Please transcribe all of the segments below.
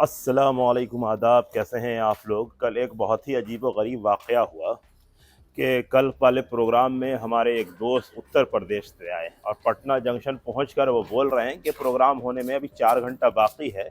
अस्सलामुअलैकुम आदाब। कैसे हैं आप लोग। कल एक बहुत ही अजीब व गरीब वाक़या हुआ कि कल वाले प्रोग्राम में हमारे एक दोस्त उत्तर प्रदेश से आए और पटना जंक्शन पहुंचकर वो बोल रहे हैं कि प्रोग्राम होने में अभी 4 घंटा बाकी है,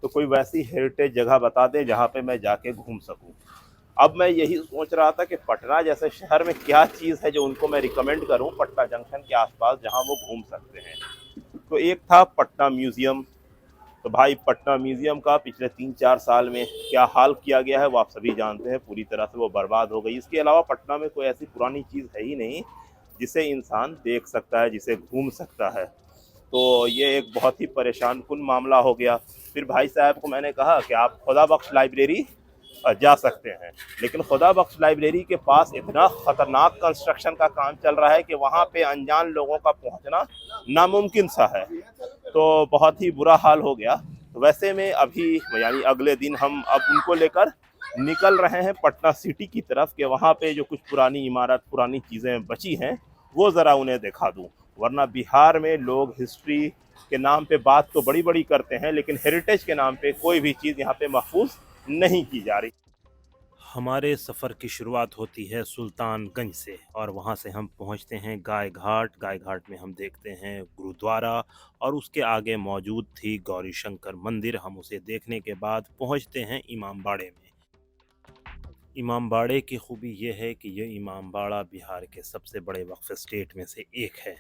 तो कोई वैसी हेरिटेज जगह बता दे जहां पे मैं जाके घूम सकूं। अब मैं यही सोच रहा था कि पटना जैसे शहर में क्या चीज़ है जो उनको मैं रिकमेंड करूं पटना जंक्शन के आसपास जहां वो घूम सकते हैं। तो एक था पटना म्यूज़ियम। तो भाई पटना म्यूजियम का पिछले 3-4 साल में क्या हाल किया गया है वो आप सभी जानते हैं। पूरी तरह से वो बर्बाद हो गई। इसके अलावा पटना में कोई ऐसी पुरानी चीज़ है ही नहीं जिसे इंसान देख सकता है, जिसे घूम सकता है। तो ये एक बहुत ही परेशान कुन मामला हो गया। फिर भाई साहब को मैंने कहा कि आप खुदा बख्श लाइब्रेरी जा सकते हैं, लेकिन खुदा बख्श लाइब्रेरी के पास इतना खतरनाक कंस्ट्रक्शन का काम चल रहा है कि वहाँ पे अनजान लोगों का पहुँचना नामुमकिन सा है। तो बहुत ही बुरा हाल हो गया। तो वैसे में अभी यानी अगले दिन हम अब उनको लेकर निकल रहे हैं पटना सिटी की तरफ कि वहाँ पे जो कुछ पुरानी इमारत पुरानी चीज़ें बची हैं वो ज़रा उन्हें दिखा दूँ। वरना बिहार में लोग हिस्ट्री के नाम पे बात तो बड़ी बड़ी करते हैं, लेकिन हेरिटेज के नाम पे कोई भी चीज़ यहाँ पे महफूज नहीं की जा रही। हमारे सफ़र की शुरुआत होती है सुल्तानगंज से और वहाँ से हम पहुँचते हैं गाय घाट। गाय घाट में हम देखते हैं गुरुद्वारा और उसके आगे मौजूद थी गौरी शंकर मंदिर। हम उसे देखने के बाद पहुँचते हैं इमामबाड़े में। इमामबाड़े की खूबी ये है कि ये इमामबाड़ा बिहार के सबसे बड़े वक्फ स्टेट में से एक है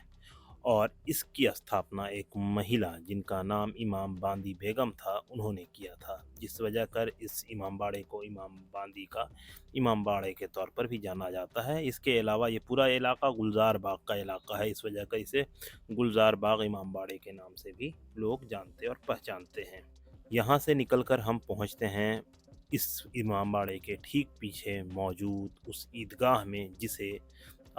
और इसकी स्थापना एक महिला जिनका नाम इमाम बांदी बेगम था उन्होंने किया था, जिस वजह कर इस इमाम बाड़े को इमाम बांदी का इमाम बाड़े के तौर पर भी जाना जाता है। इसके अलावा ये पूरा इलाका गुलजार बाग का इलाका है, इस वजह कर इसे गुलजार बाग इमाम बाड़े के नाम से भी लोग जानते और पहचानते हैं। यहाँ से निकलकर हम पहुँचते हैं इस इमाम बाड़े के ठीक पीछे मौजूद उस ईदगाह में जिसे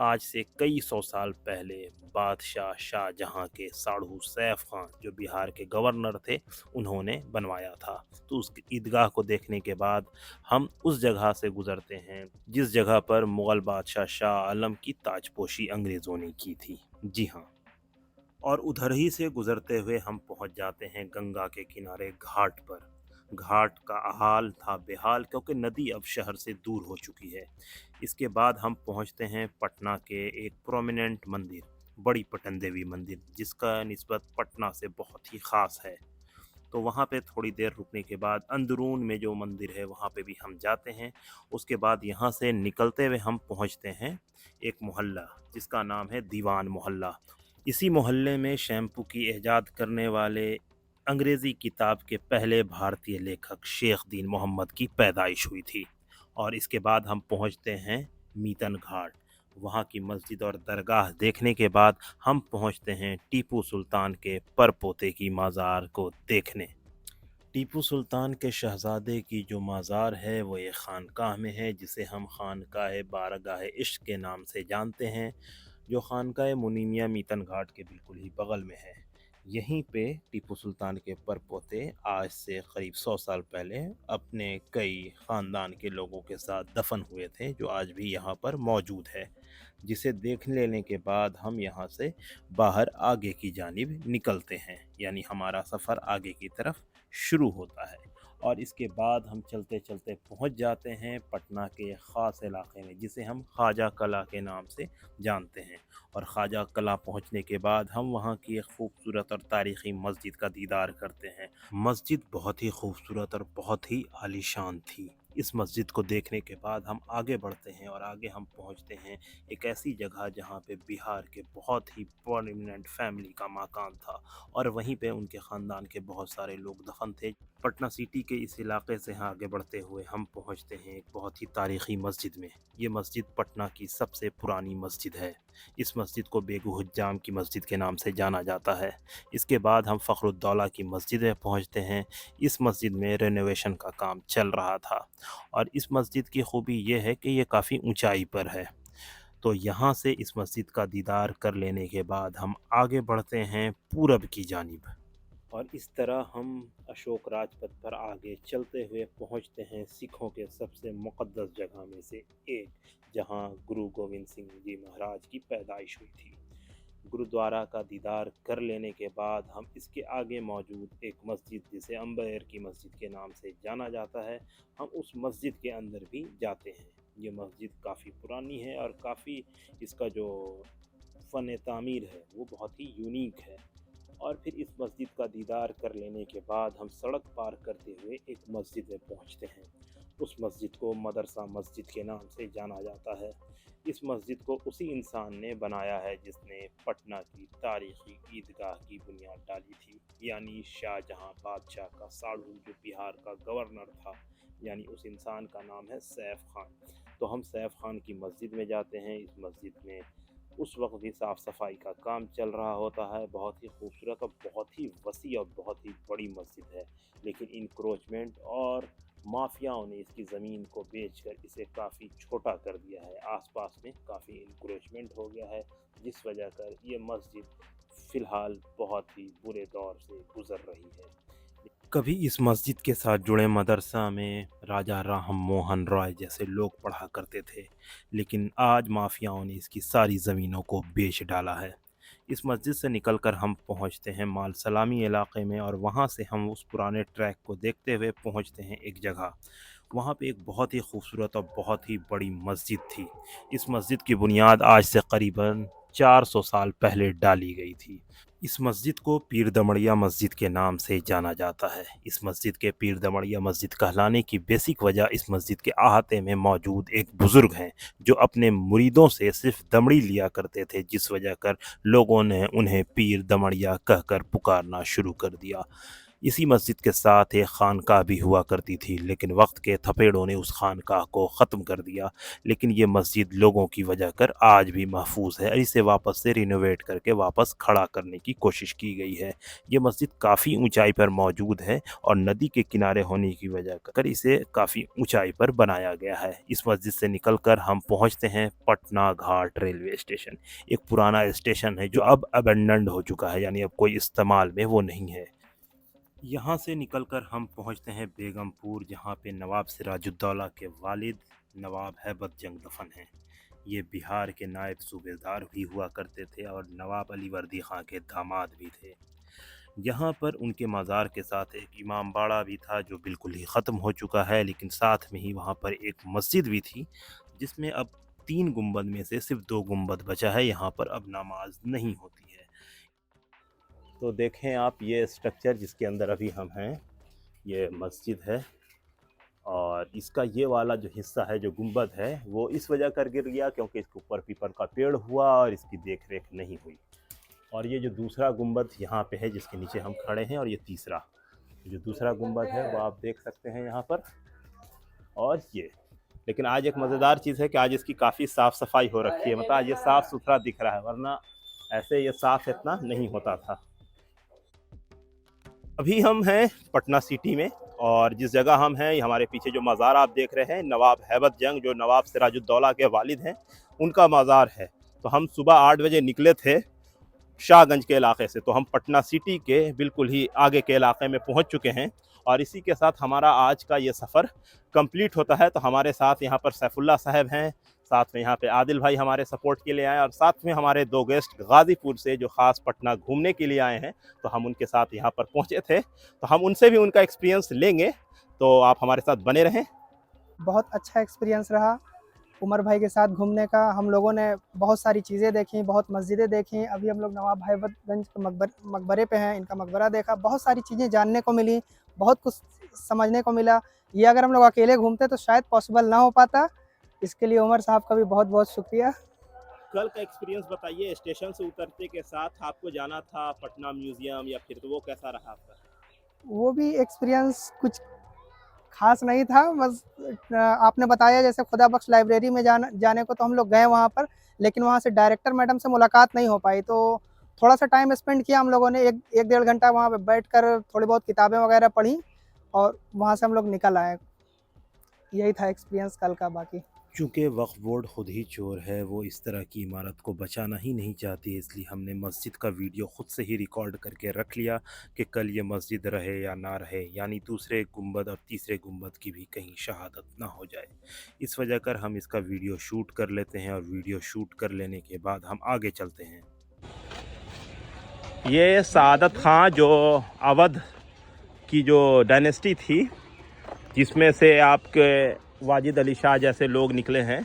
आज से कई सौ साल पहले बादशाह शाहजहाँ के साढ़ू सैफ खान जो बिहार के गवर्नर थे उन्होंने बनवाया था। तो उस ईदगाह को देखने के बाद हम उस जगह से गुजरते हैं जिस जगह पर मुग़ल बादशाह शाह आलम की ताजपोशी अंग्रेज़ों ने की थी। जी हाँ। और उधर ही से गुजरते हुए हम पहुंच जाते हैं गंगा के किनारे घाट पर। घाट का हाल था बेहाल क्योंकि नदी अब शहर से दूर हो चुकी है। इसके बाद हम पहुंचते हैं पटना के एक प्रोमिनेंट मंदिर, बड़ी पटन देवी मंदिर, जिसका निस्बत पटना से बहुत ही ख़ास है। तो वहाँ पे थोड़ी देर रुकने के बाद अंदरून में जो मंदिर है वहाँ पे भी हम जाते हैं। उसके बाद यहाँ से निकलते हुए हम पहुँचते हैं एक मोहल्ला जिसका नाम है दीवान मोहल्ला। इसी मोहल्ले में शैम्पू की इजाद करने वाले अंग्रेज़ी किताब के पहले भारतीय लेखक शेख दीन मोहम्मद की पैदाइश हुई थी। और इसके बाद हम पहुंचते हैं मीतन घाट। वहाँ की मस्जिद और दरगाह देखने के बाद हम पहुंचते हैं टीपू सुल्तान के परपोते की मज़ार को देखने। टीपू सुल्तान के शहज़ादे की जो मज़ार है वो एक ख़ानकाह में है जिसे हम ख़ानकाह बारगाह इश्क के नाम से जानते हैं, जो ख़ानकाह मुनीमिया मीतन घाट के बिल्कुल ही बगल में है। यहीं पे टीपू सुल्तान के परपोते आज से करीब 100 साल पहले अपने कई ख़ानदान के लोगों के साथ दफन हुए थे, जो आज भी यहाँ पर मौजूद है, जिसे देख लेने के बाद हम यहाँ से बाहर आगे की जानिब निकलते हैं, यानी हमारा सफ़र आगे की तरफ शुरू होता है। और इसके बाद हम चलते चलते पहुंच जाते हैं पटना के ख़ास इलाके में जिसे हम ख्वाजा कला के नाम से जानते हैं। और ख्वाजा कला पहुंचने के बाद हम वहां की एक खूबसूरत और तारीख़ी मस्जिद का दीदार करते हैं। मस्जिद बहुत ही खूबसूरत और बहुत ही आलीशान थी। इस मस्जिद को देखने के बाद हम आगे बढ़ते हैं और आगे हम पहुंचते हैं एक ऐसी जगह जहां पे बिहार के बहुत ही प्रोमिनेंट फैमिली का मकान था और वहीं पे उनके ख़ानदान के बहुत सारे लोग दफन थे। पटना सिटी के इस इलाके से आगे बढ़ते हुए हम पहुंचते हैं एक बहुत ही तारीख़ी मस्जिद में। ये मस्जिद पटना की सबसे पुरानी मस्जिद है। इस मस्जिद को बेगू हुज्जाम की मस्जिद के नाम से जाना जाता है। इसके बाद हम फ़खरुद्दौला की मस्जिद में पहुंचते हैं। इस मस्जिद में रेनोवेशन का काम चल रहा था और इस मस्जिद की खूबी ये है कि ये काफ़ी ऊंचाई पर है। तो यहाँ से इस मस्जिद का दीदार कर लेने के बाद हम आगे बढ़ते हैं पूरब की जानिब और इस तरह हम अशोक राजपथ पर आगे चलते हुए पहुँचते हैं सिखों के सबसे मुक़द्दस जगह में से एक, जहाँ गुरु गोविंद सिंह जी महाराज की पैदाइश हुई थी। गुरुद्वारा का दीदार कर लेने के बाद हम इसके आगे मौजूद एक मस्जिद जिसे अम्बेर की मस्जिद के नाम से जाना जाता है, हम उस मस्जिद के अंदर भी जाते हैं। ये मस्जिद काफ़ी पुरानी है और काफ़ी इसका जो फ़न तामीर है वो बहुत ही यूनिक है। और फिर इस मस्जिद का दीदार कर लेने के बाद हम सड़क पार करते हुए एक मस्जिद में पहुंचते हैं। उस मस्जिद को मदरसा मस्जिद के नाम से जाना जाता है। इस मस्जिद को उसी इंसान ने बनाया है जिसने पटना की तारीखी ईदगाह की बुनियाद डाली थी, यानी शाहजहां बादशाह का साड़ू जो बिहार का गवर्नर था, यानी उस इंसान का नाम है सैफ खान। तो हम सैफ खान की मस्जिद में जाते हैं। इस मस्जिद में उस वक्त भी साफ़ सफाई का काम चल रहा होता है। बहुत ही खूबसूरत और बहुत ही वसी और बहुत ही बड़ी मस्जिद है, लेकिन इंक्रोचमेंट और माफियाओं ने इसकी ज़मीन को बेचकर इसे काफ़ी छोटा कर दिया है। आसपास में काफ़ी इंक्रोचमेंट हो गया है, जिस वजह कर ये मस्जिद फ़िलहाल बहुत ही बुरे दौर से गुज़र रही है। कभी इस मस्जिद के साथ जुड़े मदरसा में राजा राम मोहन रॉय जैसे लोग पढ़ा करते थे, लेकिन आज माफियाओं ने इसकी सारी ज़मीनों को बेच डाला है। इस मस्जिद से निकलकर हम पहुंचते हैं माल सलामी इलाके में, और वहां से हम उस पुराने ट्रैक को देखते हुए पहुंचते हैं एक जगह। वहाँ पे एक बहुत ही खूबसूरत और बहुत ही बड़ी मस्जिद थी। इस मस्जिद की बुनियाद आज से करीबन 400 साल पहले डाली गई थी। इस मस्जिद को पीर दमड़िया मस्जिद के नाम से जाना जाता है। इस मस्जिद के पीर दमड़िया मस्जिद कहलाने की बेसिक वजह इस मस्जिद के अहाते में मौजूद एक बुज़ुर्ग हैं, जो अपने मुरीदों से सिर्फ दमड़ी लिया करते थे, जिस वजह कर लोगों ने उन्हें पीर दमड़िया कहकर पुकारना शुरू कर दिया। इसी मस्जिद के साथ एक खानकाह भी हुआ करती थी, लेकिन वक्त के थपेड़ों ने उस खानकाह को ख़त्म कर दिया। लेकिन ये मस्जिद लोगों की वजह कर आज भी महफूज है। इसे वापस से रिनोवेट करके वापस खड़ा करने की कोशिश की गई है। ये मस्जिद काफ़ी ऊंचाई पर मौजूद है और नदी के किनारे होने की वजह कर इसे काफ़ी ऊंचाई पर बनाया गया है। इस मस्जिद से निकलकर हम पहुंचते हैं पटना घाट रेलवे स्टेशन। एक पुराना स्टेशन है जो अब अबेंडन्ड हो चुका है, यानी अब कोई इस्तेमाल में वो नहीं है। यहाँ से निकलकर हम पहुँचते हैं बेगमपुर, जहाँ पे नवाब सिराजुद्दौला के वालिद नवाब हैबत जंग दफन हैं। ये बिहार के नायब सूबेदार भी हुआ करते थे और नवाब अली वर्दी खां के दामाद भी थे। यहाँ पर उनके मज़ार के साथ एक इमाम बाड़ा भी था जो बिल्कुल ही ख़त्म हो चुका है, लेकिन साथ में ही वहाँ पर एक मस्जिद भी थी जिसमें अब 3 गुंबद में से सिर्फ 2 गुंबद बचा है। यहाँ पर अब नमाज नहीं होती है। तो देखें आप ये स्ट्रक्चर जिसके अंदर अभी हम हैं, ये मस्जिद है। और इसका ये वाला जो हिस्सा है, जो गुंबद है, वो इस वजह कर गिर गया क्योंकि इसके ऊपर पीपल का पेड़ हुआ और इसकी देख रेख नहीं हुई। और ये जो दूसरा गुंबद यहाँ पे है जिसके नीचे हम खड़े हैं, और ये तीसरा जो दूसरा गुंबद है वो आप देख सकते हैं यहाँ पर। और ये लेकिन आज एक मज़ेदार चीज़ है कि आज इसकी काफ़ी साफ़ सफाई हो रखी है, मतलब आज ये साफ़ सुथरा दिख रहा है, वरना ऐसे ये साफ़ इतना नहीं होता था। अभी हम हैं पटना सिटी में, और जिस जगह हम हैं, हमारे पीछे जो मज़ार आप देख रहे हैं, नवाब हैबत जंग जो नवाब सिराजुद्दौला के वालिद हैं, उनका मज़ार है। तो हम सुबह 8 बजे निकले थे शाहगंज के इलाके से, तो हम पटना सिटी के बिल्कुल ही आगे के इलाके में पहुंच चुके हैं। और इसी के साथ हमारा आज का ये सफ़र कंप्लीट होता है। तो हमारे साथ यहाँ पर सैफुल्ला साहब हैं, साथ में यहाँ पे आदिल भाई हमारे सपोर्ट के लिए आए, और साथ में हमारे 2 गेस्ट गाज़ीपुर से जो ख़ास पटना घूमने के लिए आए हैं। तो हम उनके साथ यहाँ पर पहुँचे थे, तो हम उनसे भी उनका एक्सपीरियंस लेंगे। तो आप हमारे साथ बने रहें। बहुत अच्छा एक्सपीरियंस रहा उमर भाई के साथ घूमने का। हम लोगों ने बहुत सारी चीज़ें देखी, बहुत मस्जिदें देखी। अभी हम लोग नवाब हैबतगंज के मकबरे पे हैं, इनका मकबरा देखा। बहुत सारी चीज़ें जानने को मिली, बहुत कुछ समझने को मिला। ये अगर हम लोग अकेले घूमते तो शायद पॉसिबल ना हो पाता। इसके लिए उमर साहब का भी बहुत बहुत शुक्रिया। कल का एक्सपीरियंस बताइए, स्टेशन से उतरते के साथ आपको जाना था पटना म्यूज़ियम या फिर, तो वो कैसा रहा आपका? वो भी एक्सपीरियंस कुछ खास नहीं था, बस आपने बताया जैसे खुदा बख्श लाइब्रेरी में जाने को, तो हम लोग गए वहाँ पर, लेकिन वहाँ से डायरेक्टर मैडम से मुलाकात नहीं हो पाई। तो थोड़ा सा टाइम स्पेंड किया हम लोगों ने, एक डेढ़ घंटा वहाँ पे बैठ कर थोड़ी बहुत किताबें वगैरह पढ़ी, और वहाँ से हम लोग निकल आए। यही था एक्सपीरियंस कल का। बाकी चूँकि वक्फ बोर्ड खुद ही चोर है, वो इस तरह की इमारत को बचाना ही नहीं चाहती, इसलिए हमने मस्जिद का वीडियो ख़ुद से ही रिकॉर्ड करके रख लिया कि कल ये मस्जिद रहे या ना रहे, यानी दूसरे गुंबद और तीसरे गुंबद की भी कहीं शहादत ना हो जाए। इस वजह कर हम इसका वीडियो शूट कर लेते हैं, और वीडियो शूट कर लेने के बाद हम आगे चलते हैं। ये सादत खां जो अवध की जो डायनेस्टी थी, जिसमें से आपके वाजिद अली शाह जैसे लोग निकले हैं,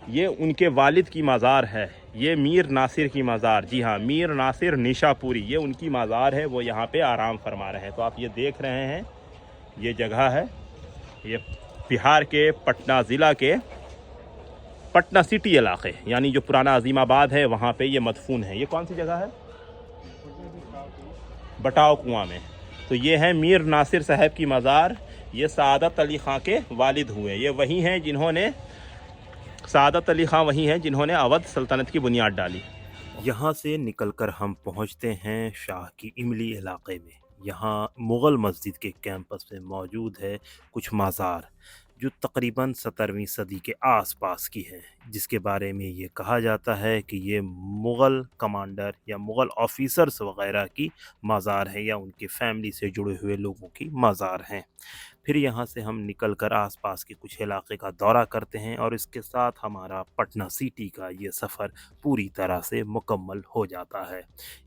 ये उनके वालिद की मज़ार है। ये मीर नासिर की मज़ार, जी हाँ, मीर नासिर निशापुरी, ये उनकी मज़ार है। वो यहाँ पे आराम फरमा रहे हैं। तो आप ये देख रहे हैं, ये जगह है, ये बिहार के पटना ज़िला के पटना सिटी इलाके, यानी जो पुराना अजीमाबाद है वहाँ पे ये मदफून है। ये कौन सी जगह है? बटाव कुआं में। तो ये है मीर नासिर साहब की मज़ार। ये सादत अली ख़ां के वालिद हुए। ये वही हैं जिन्होंने, सादत अली ख़ां वही हैं जिन्होंने अवध सल्तनत की बुनियाद डाली। यहाँ से निकलकर हम पहुँचते हैं शाह की इमली इलाके में। यहाँ मुग़ल मस्जिद के कैंपस में मौजूद है कुछ मज़ार जो तकरीबन 17वीं सदी के आसपास की है, जिसके बारे में ये कहा जाता है कि ये मुग़ल कमांडर या मुग़ल ऑफिसर्स वग़ैरह की मज़ार है या उनकी फ़ैमिली से जुड़े हुए लोगों की मज़ार हैं। फिर यहाँ से हम निकलकर आसपास के कुछ इलाके का दौरा करते हैं और इसके साथ हमारा पटना सिटी का ये सफ़र पूरी तरह से मुकम्मल हो जाता है।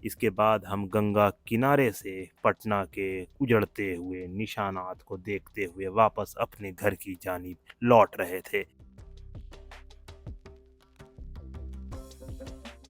इसके बाद हम गंगा किनारे से पटना के उजड़ते हुए निशानात को देखते हुए वापस अपने घर की जानिब लौट रहे थे।